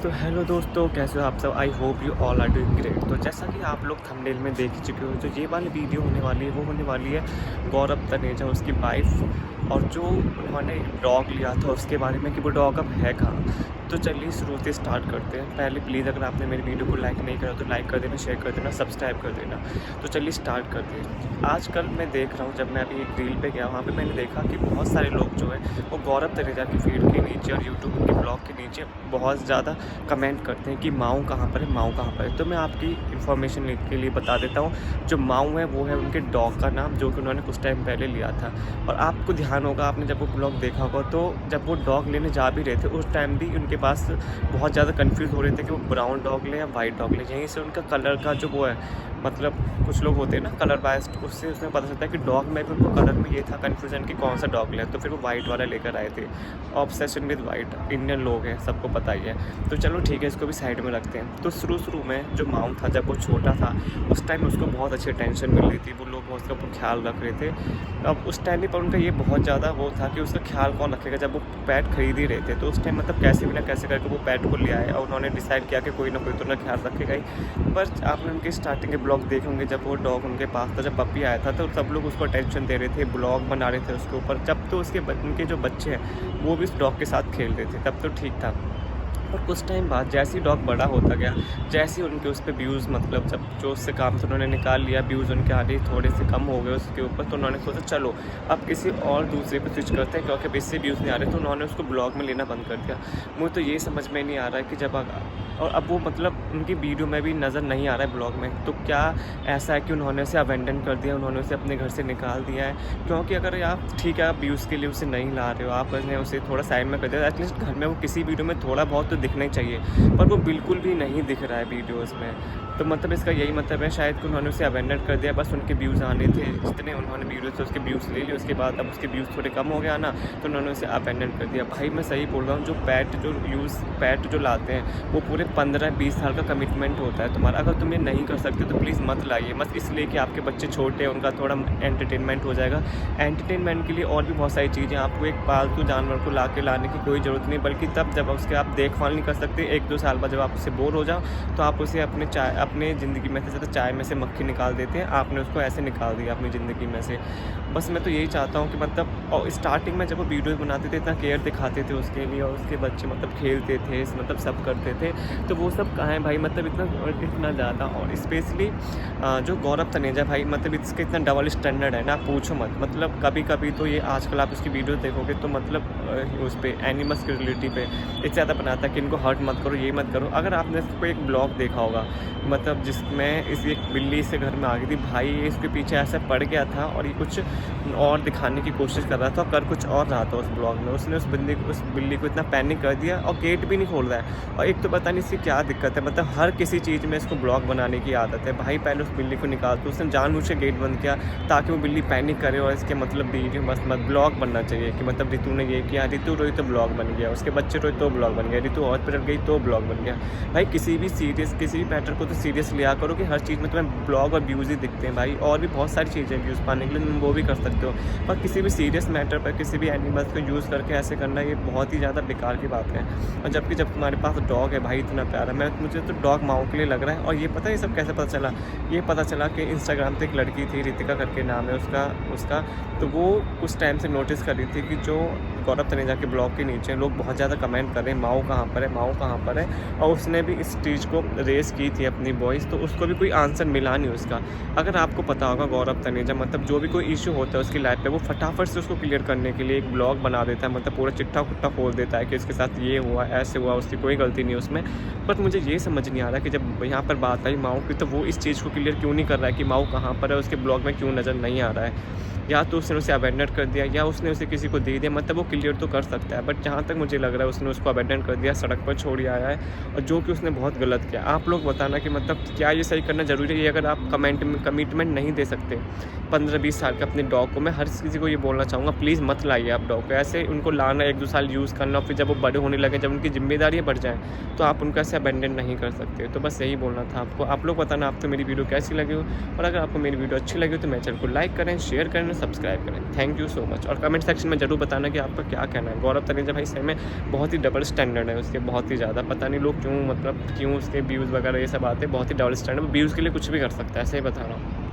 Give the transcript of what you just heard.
तो हेलो दोस्तों, कैसे हो आप सब। I hope you all are doing great. तो जैसा कि आप लोग थंबनेल में देख चुके हो, जो ये वाली वीडियो होने वाली है वो होने वाली है गौरव तनेजा, उसकी वाइफ, और जो उन्होंने डॉग लिया था उसके बारे में कि वो डॉग अब है कहाँ। तो चलिए शुरू से स्टार्ट करते हैं। पहले प्लीज़ अगर आपने मेरी वीडियो को लाइक नहीं करा तो लाइक कर देना, शेयर कर देना, सब्सक्राइब कर देना। तो चलिए स्टार्ट करते हैं। आजकल मैं देख रहा हूँ, जब मैं अभी एक रील पे गया वहाँ पे मैंने देखा कि बहुत सारे लोग जो है वो गौरव तनेजा की फीड के नीचे और यूट्यूब के ब्लॉग के नीचे बहुत ज़्यादा कमेंट करते हैं कि माऊ कहाँ पर है, माऊ कहाँ पर है। तो मैं आपकी इन्फॉर्मेशन के लिए बता देता हूँ, जो माऊ है वो है उनके डॉग का नाम, जो कि उन्होंने कुछ टाइम पहले लिया था। और आपको ध्यान होगा, आपने जब वो ब्लॉग देखा होगा, तो जब वो डॉग लेने जा भी रहे थे उस टाइम भी उनके पास बहुत ज़्यादा कंफ्यूज हो रहे थे कि वो ब्राउन डॉग लें या वाइट डॉग लें। यहीं से उनका कलर का जो वो है, मतलब कुछ लोग होते हैं ना कलर बायस्ड, उससे उसमें पता चलता है कि डॉग में भी उनको कलर में ये था कन्फ्यूजन कि कौन सा डॉग लें। तो फिर वो वाइट वाला लेकर आए थे। ऑब्सेशन विद वाइट, इंडियन लोग हैं, सबको पता ही है। तो चलो ठीक है, इसको भी साइड में रखते हैं। तो शुरू में जो माऊ था, जब वो छोटा था उस टाइम उसको बहुत अच्छी अटेंशन मिल रही थी, वो लोग बहुत उसका ख्याल रख रहे थे। अब उस टाइम पर उनका ये बहुत ज़्यादा वो था कि उसका ख्याल कौन रखेगा। जब वो पैट खरीद ही रहे थे तो उस टाइम मतलब कैसे भी ना कैसे करके वो पैट को ले आए और उन्होंने डिसाइड किया कि कोई ना कोई तो उनका ख्याल रखेगा ही। पर आपने उनके स्टार्टिंग के ब्लॉग देखे होंगे, जब वो डॉग उनके पास था, जब पप्पी आया था तो सब लोग उसको अटेंशन दे रहे थे, ब्लॉग बना रहे थे उसके ऊपर। जब तो उनके जो बच्चे हैं वो भी उस डॉग के साथ खेल रहे थे, तब तो ठीक था। और कुछ टाइम बाद जैसे ही डॉग बड़ा होता गया, जैसे ही उनके उस पर व्यूज़, मतलब जब जो उससे काम से उन्होंने निकाल लिया, व्यूज़ उनके आगे थोड़े से कम हो गए उसके ऊपर, तो उन्होंने सोचा चलो अब किसी और दूसरे पे स्विच करते हैं, क्योंकि अब इससे व्यूज़ नहीं आ रहे। तो उन्होंने उसको ब्लॉग में लेना बंद कर दिया। मुझे तो ये समझ में नहीं आ रहा है कि जब और अब वो मतलब उनकी वीडियो में भी नज़र नहीं आ रहा है ब्लॉग में, तो क्या ऐसा है कि उन्होंने उसे अबेंडन कर दिया, उन्होंने उसे अपने घर से निकाल दिया है। क्योंकि अगर आप ठीक है, आप व्यूज़ के लिए उसे नहीं ला रहे हो, आपने उसे थोड़ा साइड में कर दिया, एटलीस्ट घर में वो किसी वीडियो में थोड़ा बहुत तो दिखना ही चाहिए, पर वो बिल्कुल भी नहीं दिख रहा है वीडियोज़ में। तो मतलब इसका यही मतलब है शायद कि उन्होंने उसे अबेंडन कर दिया, बस उनके व्यूज़ आने थे, जितने उन्होंने वीडियो से उसके व्यूज़ ले लिए, उसके बाद अब उसके व्यूज़ थोड़े कम हो गया ना, तो उन्होंने उसे अबेंडन कर दिया। भाई मैं सही बोल रहा हूँ, जो पैट जो लाते हैं वो पूरे 15-20 साल का कमिटमेंट होता है तुम्हारा। अगर तुम ये नहीं कर सकते तो प्लीज़ मत लाइए, बस इसलिए कि आपके बच्चे छोटे हैं, उनका थोड़ा एंटरटेनमेंट हो जाएगा। एंटरटेनमेंट के लिए और भी बहुत सारी चीज़ें, आपको एक पालतू जानवर को लाने की कोई ज़रूरत नहीं, बल्कि तब जब उसके आप देखभाल नहीं कर सकते, 1-2 साल बाद जब आप उससे बोर हो जाओ, तो आप उसे अपने ज़िंदगी में से, जैसे चाय में से मक्खी निकाल देते हैं, आपने उसको ऐसे निकाल दिया अपनी ज़िंदगी में से। बस मैं तो यही चाहता हूँ कि मतलब, और स्टार्टिंग में जब वो वीडियोज़ बनाते थे इतना केयर दिखाते थे उसके लिए, और उसके बच्चे मतलब खेलते थे, मतलब सब करते थे, तो वो सब कहाँ है भाई। मतलब इतना ज़्यादा, और स्पेशली जो गौरव तनेजा भाई, मतलब इसका इतना डबल स्टैंडर्ड है ना, पूछो मत। मतलब कभी कभी तो ये आजकल आप उसकी वीडियो देखोगे तो मतलब उस पर एनिमल्स की रिलेटिव पे इतना ज़्यादा बनाता है कि इनको हर्ट मत करो, ये मत करो। अगर आपने इसको एक ब्लॉग देखा होगा, मतलब जिसमें इस एक बिल्ली से घर में आ गई थी भाई, ये इसके पीछे ऐसा पड़ गया था और ये कुछ और दिखाने की कोशिश कर रहा था, कर कुछ और रहा था उस ब्लॉग में। उसने उस बिल्ली को इतना पैनिक कर दिया और गेट भी नहीं खोल रहा है। और एक तो पता नहीं इसकी क्या दिक्कत है, मतलब हर किसी चीज़ में इसको ब्लॉग बनाने की आदत है। भाई पहले उस बिल्ली को निकाल, तो उसने जानबूझ के गेट बंद किया ताकि वो बिल्ली पैनिक करे, और इसके मतलब वीडियो बस ब्लॉग बनना चाहिए कि मतलब रितु ने ये किया, रितु रोई तो ब्लॉग बन गया, उसके बच्चे रोई तो ब्लॉग बन गया, रितु हॉस्पिटल गई तो ब्लॉग बन गया। भाई किसी भी मैटर को तो सीरियस लिया करो कि हर चीज़ में तुम्हें ब्लॉग और व्यूज़ ही दिखते हैं भाई। और भी बहुत सारी चीज़ें व्यूज़ पाने के लिए तुम वो भी कर सकते हो, पर किसी भी सीरियस मैटर पर किसी भी एनिमल्स को यूज़ करके ऐसे करना, ये बहुत ही ज़्यादा बेकार की बात है। और जबकि जब तुम्हारे पास डॉग है भाई इतना प्यारा, मुझे तो डॉग माऊ के लिए लग रहा है। और ये पता है ये सब कैसे पता चला? ये पता चला कि इंस्टाग्राम पे एक लड़की थी, रितिका करके नाम है उसका, तो वो कुछ टाइम से नोटिस कर रही थी कि जो गौरव तनेजा के ब्लॉग के नीचे लोग बहुत ज़्यादा कमेंट कर रहे हैं माऊ कहाँ पर है, माऊ कहाँ पर है। और उसने भी इस चीज़ को रेस की थी अपनी वॉइस, तो उसको भी कोई आंसर मिला नहीं उसका। अगर आपको पता होगा, गौरव तनेजा मतलब जो भी कोई इशू होता है उसकी लाइफ पे, वो फटाफट से उसको क्लियर करने के लिए एक ब्लॉग बना देता है, मतलब पूरा चिट्ठा कुट्टा खोल देता है कि इसके साथ ये हुआ, ऐसे हुआ, उसकी कोई गलती नहीं है उसमें। बट मुझे ये समझ नहीं आ रहा कि जब यहाँ पर बात आई माऊ की, तो वो इस चीज़ को क्लियर क्यों नहीं कर रहा है कि माऊ कहाँ पर है, उसके ब्लॉग में क्यों नज़र नहीं आ रहा है। या तो उसने उसे अबेंडन कर दिया या उसने उसे किसी को दे दिया, मतलब वो क्लियर तो कर सकता है। बट जहाँ तक मुझे लग रहा है उसने उसको अबेंडन कर दिया, सड़क पर छोड़ आया है, और जो कि उसने बहुत गलत किया। आप लोग बताना कि मतलब क्या ये सही करना ज़रूरी है? अगर आप कमिटमेंट नहीं दे सकते 15-20 साल के अपने डॉग को, मैं हर किसी को ये बोलना चाहूँगा, प्लीज़ मत लाइए आप डॉग को ऐसे। उनको लाना 1-2 साल यूज़ करना, और फिर जब वो बड़े होने लगे, जब उनकी जिम्मेदारियाँ बढ़ जाएँ, तो आप उनको ऐसे अबेंडन नहीं कर सकते। तो बस यही बोलना था आपको। आप लोग बताना आपको मेरी वीडियो कैसी लगी हो, और अगर आपको मेरी वीडियो अच्छी लगी हो तो मेरे चैनल को लाइक करें, शेयर करें, सब्सक्राइब करें। Thank you so much. और कमेंट सेक्शन में ज़रूर बताना कि आपका क्या कहना है। गौरव तनेजा भाई सही में बहुत ही डबल स्टैंडर्ड है उसके, बहुत ही ज़्यादा। पता नहीं लोग क्यों, मतलब क्यों उसके व्यूज़ वगैरह ये सब आते हैं, बहुत ही डबल स्टैंडर्ड। व्यूज़ के लिए कुछ भी कर सकता है, ऐसे ही बता रहा हूँ।